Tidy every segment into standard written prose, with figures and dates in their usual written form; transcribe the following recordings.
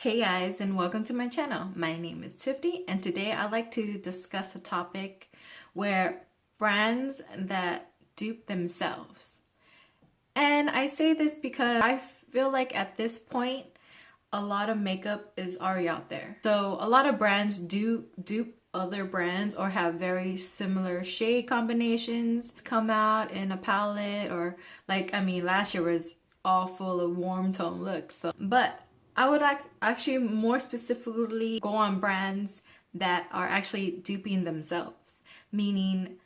Hey guys, and welcome to my channel. My name is Tiffany, and today I'd like to discuss a topic where brands that dupe themselves. And I say this because I feel like at this point a lot of makeup is already out there. So a lot of brands do dupe other brands or have very similar shade combinations come out in a palette, or last year was all full of warm tone looks. But I would actually more specifically go on brands that are actually duping themselves, meaning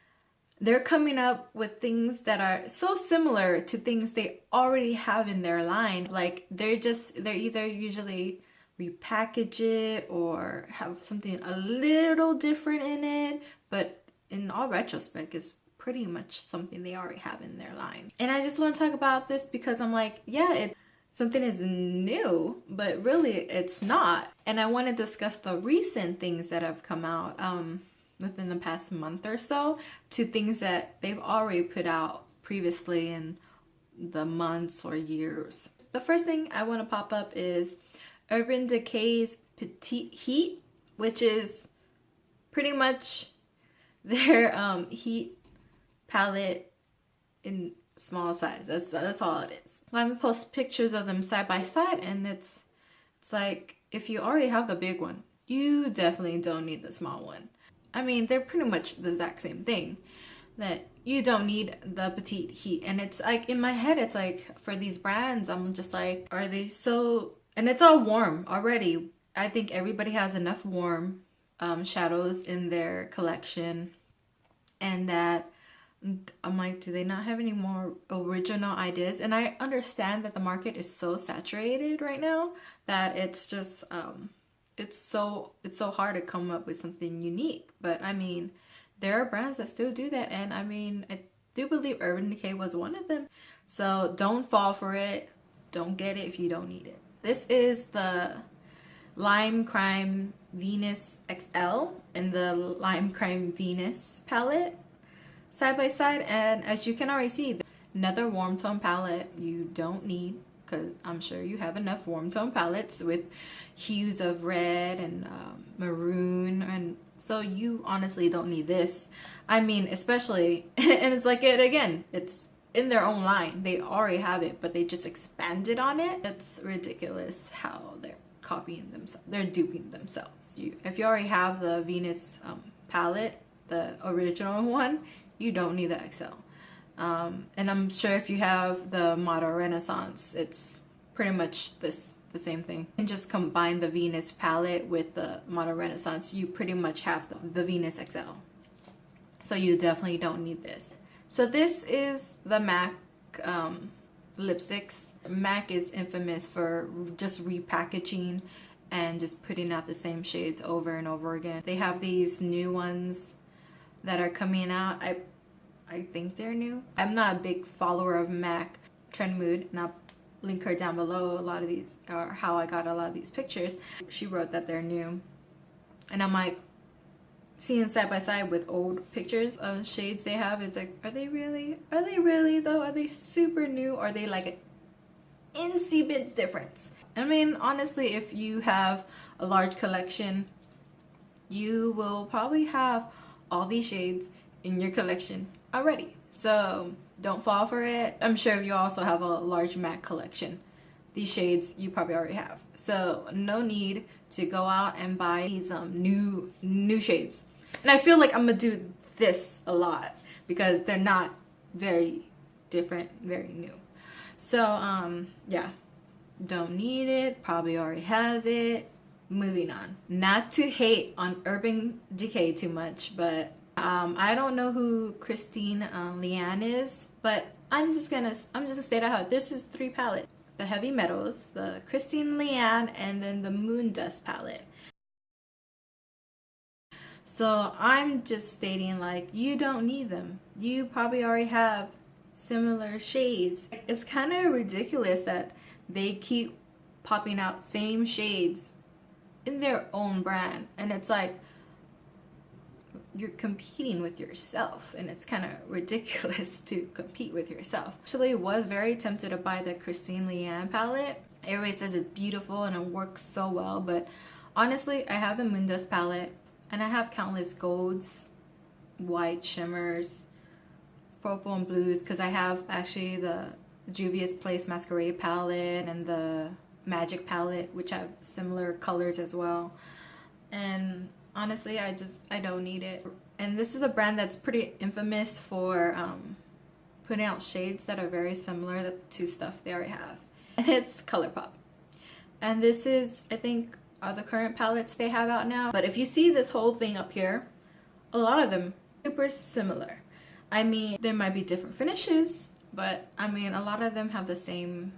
they're coming up with things that are so similar to things they already have in their line. Like they're either usually repackage it or have something a little different in it, but in all retrospect it's pretty much something they already have in their line. And I just want to talk about this because I'm like, yeah, something is new, but really it's not. And I want to discuss the recent things that have come out within the past month or so to things that they've already put out previously in the months or years. The first thing I want to pop up is Urban Decay's Petite Heat, which is pretty much their heat palette in small size. That's all it is. Let me post pictures of them side by side, and it's like, if you already have the big one, you definitely don't need the small one. I mean, they're pretty much the exact same thing, that you don't need the Petite Heat. And it's like, in my head, it's like, for these brands, I'm just like, are they so... And it's all warm already. I think everybody has enough warm shadows in their collection, and that I'm like, do they not have any more original ideas? And I understand that the market is so saturated right now that it's just it's so hard to come up with something unique. But I mean, there are brands that still do that, and I mean, I do believe Urban Decay was one of them. So don't fall for it. Don't get it if you don't need it. This is the Lime Crime Venus XL and the Lime Crime Venus palette side by side, and as you can already see, another warm tone palette you don't need, because I'm sure you have enough warm tone palettes with hues of red and maroon, and so you honestly don't need this. I mean, especially and it's like, it's in their own line, they already have it, but they just expanded on it. It's ridiculous how they're copying themselves, they're duping themselves. If you already have the Venus palette, the original one, you don't need the XL. And I'm sure if you have the Model Renaissance, it's pretty much the same thing. And just combine the Venus palette with the Model Renaissance, you pretty much have the Venus XL. So you definitely don't need this. So this is the MAC lipsticks. MAC is infamous for just repackaging and just putting out the same shades over and over again. They have these new ones that are coming out. I think they're new. I'm not a big follower of MAC Trend Mood, and I'll link her down below. A lot of these are how I got a lot of these pictures. She wrote that they're new, and I'm like, seeing side by side with old pictures of shades they have, it's like, are they really though? Are they super new? Or are they like an incy bit difference? I mean, honestly, if you have a large collection, you will probably have all these shades in your collection already, so don't fall for it. I'm sure if you also have a large MAC collection, these shades you probably already have, so no need to go out and buy these new shades. And I feel like I'm gonna do this a lot because they're not very different, very new. So yeah, don't need it, probably already have it. Moving on. Not to hate on Urban Decay too much, but I don't know who Christine Leanne is, but I'm just gonna state out, this is 3 palettes: the Heavy Metals, the Christine Leanne, and then the Moon Dust palette. So I'm just stating, like, you don't need them. You probably already have similar shades. It's kind of ridiculous that they keep popping out same shades in their own brand, and it's like, you're competing with yourself, and it's kind of ridiculous to compete with yourself. Actually was very tempted to buy the Christine Leanne palette. Everybody says it's beautiful and it works so well, but honestly, I have the Moondust palette and I have countless golds, white shimmers, purple and blues, because I have actually the Juvia's Place Masquerade palette and the Magic palette, which have similar colors as well. And honestly, I don't need it. And this is a brand that's pretty infamous for putting out shades that are very similar to stuff they already have. And it's ColourPop. And this is, I think, are the current palettes they have out now. But if you see this whole thing up here, a lot of them super similar. I mean, there might be different finishes, but I mean, a lot of them have the same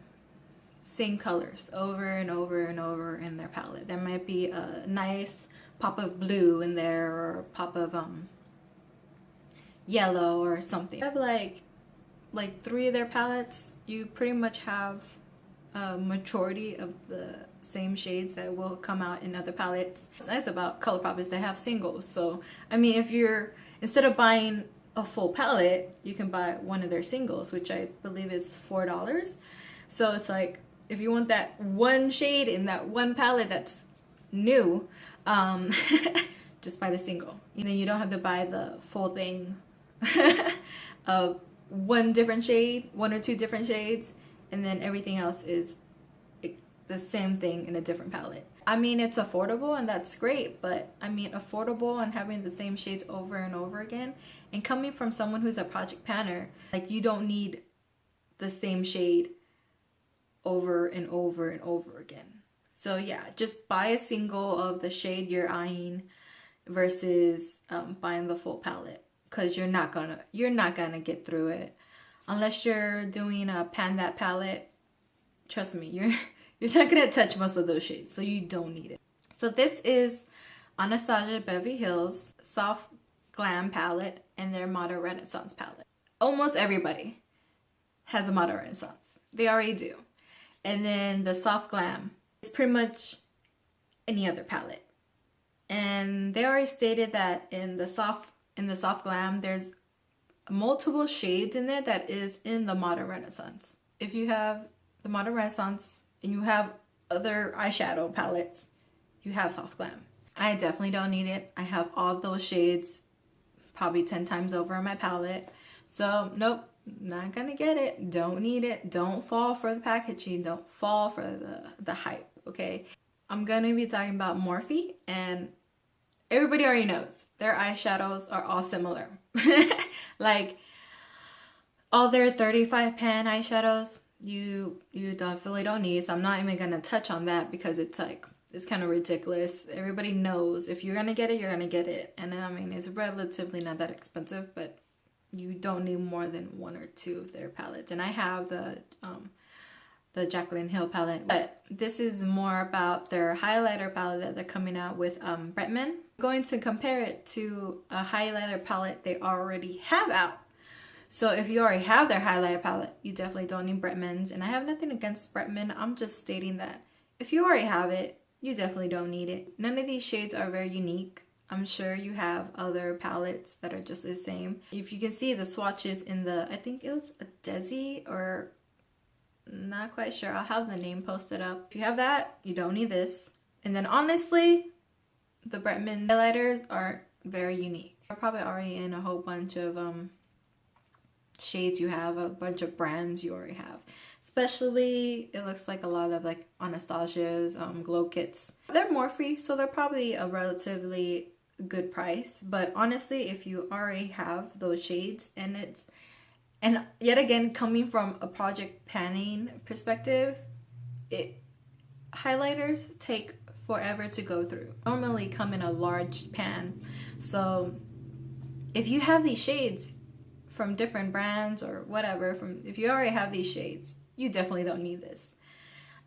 colors over and over and over in their palette. There might be a nice pop of blue in there, or a pop of yellow or something. I have like 3 of their palettes. You pretty much have a majority of the same shades that will come out in other palettes. What's nice about ColourPop is they have singles. So I mean, if you're, instead of buying a full palette, you can buy one of their singles, which I believe is $4. So it's like, if you want that one shade in that one palette that's new, just buy the single. And then you don't have to buy the full thing of one different shade, 1 or 2 different shades, and then everything else is the same thing in a different palette. I mean, it's affordable and that's great, but I mean, affordable and having the same shades over and over again, and coming from someone who's a project panner, like, you don't need the same shade over and over and over again. So yeah, just buy a single of the shade you're eyeing versus buying the full palette, because you're not gonna get through it unless you're doing a pan that palette. Trust me, you're not gonna touch most of those shades, so you don't need it. So this is Anastasia Beverly Hills Soft Glam palette and their Modern Renaissance palette. Almost everybody has a Modern Renaissance. They already do. And then the Soft Glam is pretty much any other palette. And they already stated that in the soft Glam, there's multiple shades in there that is in the Modern Renaissance. If you have the Modern Renaissance and you have other eyeshadow palettes, you have Soft Glam. I definitely don't need it. I have all those shades probably 10 times over in my palette. So nope, not gonna get it. Don't need it. Don't fall for the packaging. Don't fall for the hype, okay? I'm gonna be talking about Morphe, and everybody already knows their eyeshadows are all similar. Like, all their 35 pan eyeshadows, you definitely don't need. So I'm not even gonna touch on that, because it's like, it's kind of ridiculous. Everybody knows if you're gonna get it, you're gonna get it. And I mean, it's relatively not that expensive, but you don't need more than 1 or 2 of their palettes. And I have the Jaclyn Hill palette, but this is more about their highlighter palette that they're coming out with Bretman. I'm going to compare it to a highlighter palette they already have out. So if you already have their highlighter palette, you definitely don't need Bretman's. And I have nothing against Bretman. I'm just stating that if you already have it, you definitely don't need it. None of these shades are very unique. I'm sure you have other palettes that are just the same. If you can see the swatches in the, I think it was a Desi, or not quite sure. I'll have the name posted up. If you have that, you don't need this. And then honestly, the Bretman highlighters aren't very unique. They're probably already in a whole bunch of shades you have, a bunch of brands you already have. Especially, it looks like a lot of like Anastasia's glow kits. They're Morphe, so they're probably a relatively good price. But honestly, if you already have those shades, and yet again, coming from a project panning perspective, highlighters take forever to go through. Normally come in a large pan. So if you have these shades from different brands or whatever, if you already have these shades, you definitely don't need this.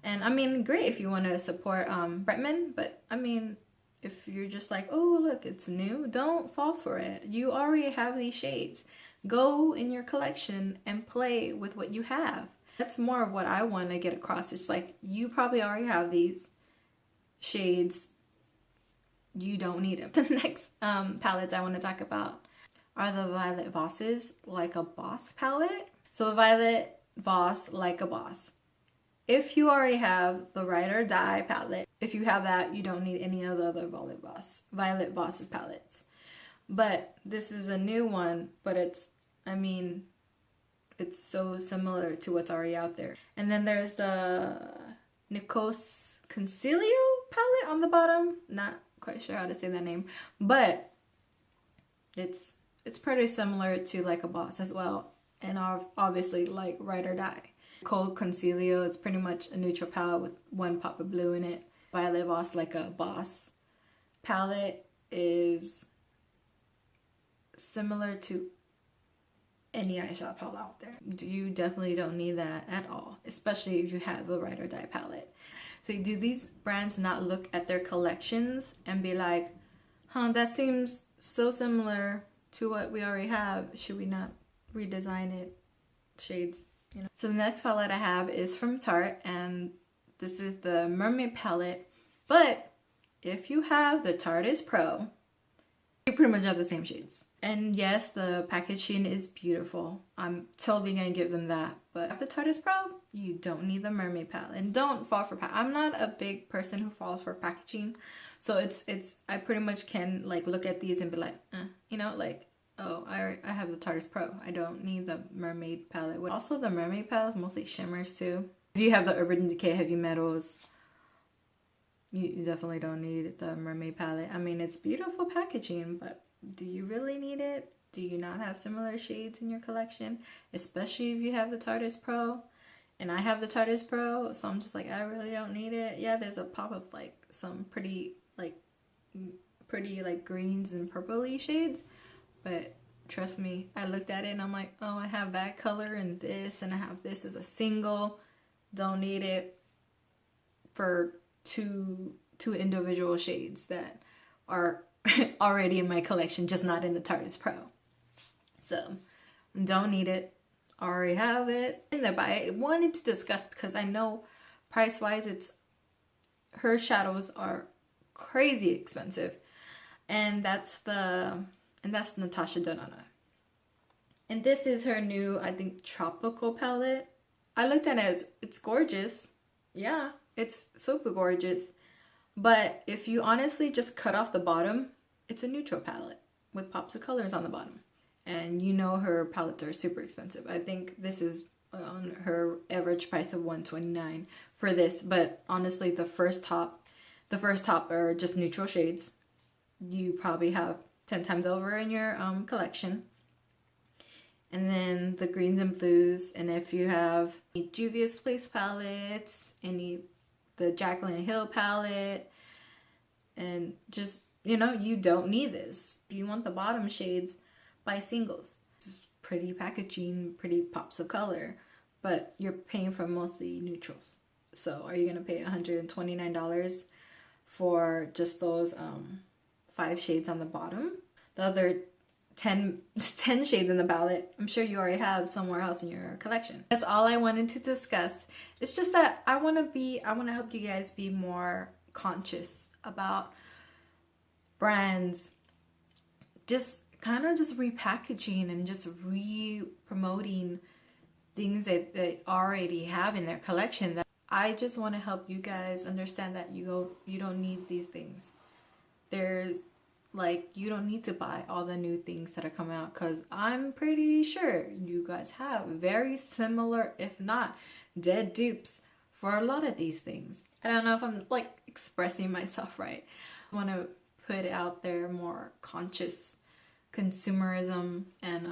And I mean, great if you want to support Bretman, but I mean, if you're just like, oh look, it's new, don't fall for it. You already have these shades. Go in your collection and play with what you have. That's more of what I want to get across. It's like, you probably already have these shades. You don't need them. The next palettes I want to talk about are the Violet Voss's Like a Boss palette. So the Violet Voss Like a Boss. if you already have the Ride or Die palette, if you have that, you don't need any of the other Violet Voss's palettes. But this is a new one, but it's, I mean, it's so similar to what's already out there. And then there's the Nikos Concilio palette on the bottom. Not quite sure how to say that name, but it's pretty similar to like a Boss as well, and obviously like Ride or Die. Cold Concilio, it's pretty much a neutral palette with one pop of blue in it. Violet Voss, like a Boss palette, is similar to any eyeshadow palette out there. You definitely don't need that at all, especially if you have the Ride or Die palette. So do these brands not look at their collections and be like, huh, that seems so similar to what we already have, should we not redesign it? Shades, you know. So the next palette I have is from Tarte, and this is the Mermaid palette. But if you have the Tarte Pro, you pretty much have the same shades. And yes, the packaging is beautiful. I'm totally gonna give them that. But after Tarte Pro, you don't need the Mermaid palette. And don't fall for I'm not a big person who falls for packaging. So I pretty much can like look at these and be like, you know, like, oh, I have the Tarte Pro. I don't need the Mermaid palette. Also, the Mermaid palette is mostly shimmers too. If you have the Urban Decay Heavy Metals, you definitely don't need the Mermaid palette. I mean, it's beautiful packaging, but do you really need it? Do you not have similar shades in your collection? Especially if you have the Tarte Pro. And I have the Tarte Pro, so I'm just like, I really don't need it. Yeah, there's a pop of like some pretty like greens and purpley shades. But trust me, I looked at it and I'm like, oh, I have that color and I have this as a single. Don't need it for two individual shades that are already in my collection, just not in the Tarte Pro. So don't need it, already have it. But I wanted to discuss because I know price wise her shadows are crazy expensive, and that's Natasha Denona. And this is her new, I think, tropical palette. I looked at it, it's gorgeous. Yeah, it's super gorgeous. But if you honestly just cut off the bottom, it's a neutral palette with pops of colors on the bottom. And you know her palettes are super expensive. I think this is on her average price of $129 for this. But honestly, the first top are just neutral shades. You probably have 10 times over in your collection. And then the greens and blues. And if you have any Juvia's Place palettes, the Jaclyn Hill palette, and just, you know, you don't need this. If you want the bottom shades, buy singles. It's pretty packaging, pretty pops of color, but you're paying for mostly neutrals. So are you gonna pay $129 for just those 5 shades on the bottom? The other 10 shades in the palette, I'm sure you already have somewhere else in your collection. That's all I wanted to discuss. It's just that I want to help you guys be more conscious about brands just kind of just repackaging and just re-promoting things that they already have in their collection. That I just want to help you guys understand that you don't need these things. You don't need to buy all the new things that are coming out, because I'm pretty sure you guys have very similar, if not dead dupes for a lot of these things. I don't know if I'm like expressing myself right. I want to put out there more conscious consumerism, and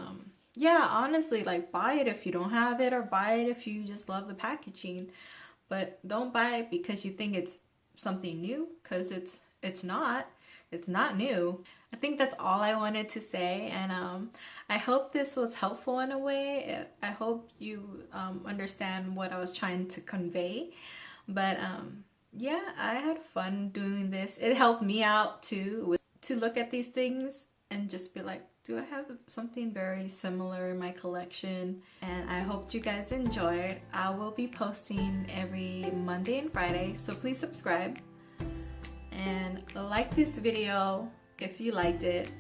yeah, honestly, like, buy it if you don't have it, or buy it if you just love the packaging, but don't buy it because you think it's something new, because it's not new. I think that's all I wanted to say, and I hope this was helpful in a way. I hope you understand what I was trying to convey. But yeah, I had fun doing this. It helped me out too, to look at these things and just be like, do I have something very similar in my collection? And I hope you guys enjoyed. I will be posting every Monday and Friday, so please subscribe and like this video if you liked it,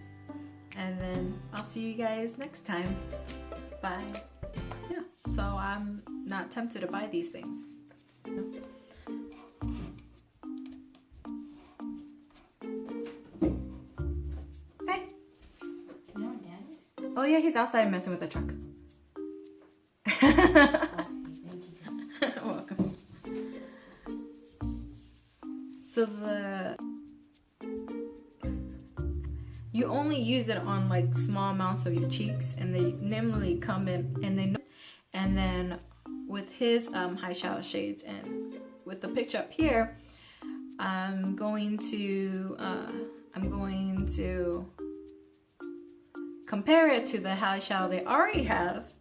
and then I'll see you guys next time. Bye. Yeah, so I'm not tempted to buy these things. Oh yeah, he's outside messing with the truck. Welcome. So you only use it on like small amounts of your cheeks, and they normally come in, and then with his high shadow shades and with the picture up here, I'm going to compare it to the high shadow they already have,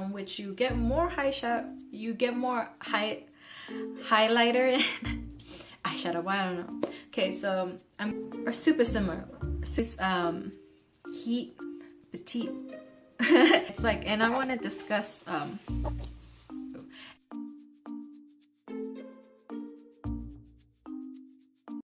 which you get more high shadow, you get more highlighter and eyeshadow. Well, I don't know. Okay, so are super similar. This Heat Petite. It's like, and I want to discuss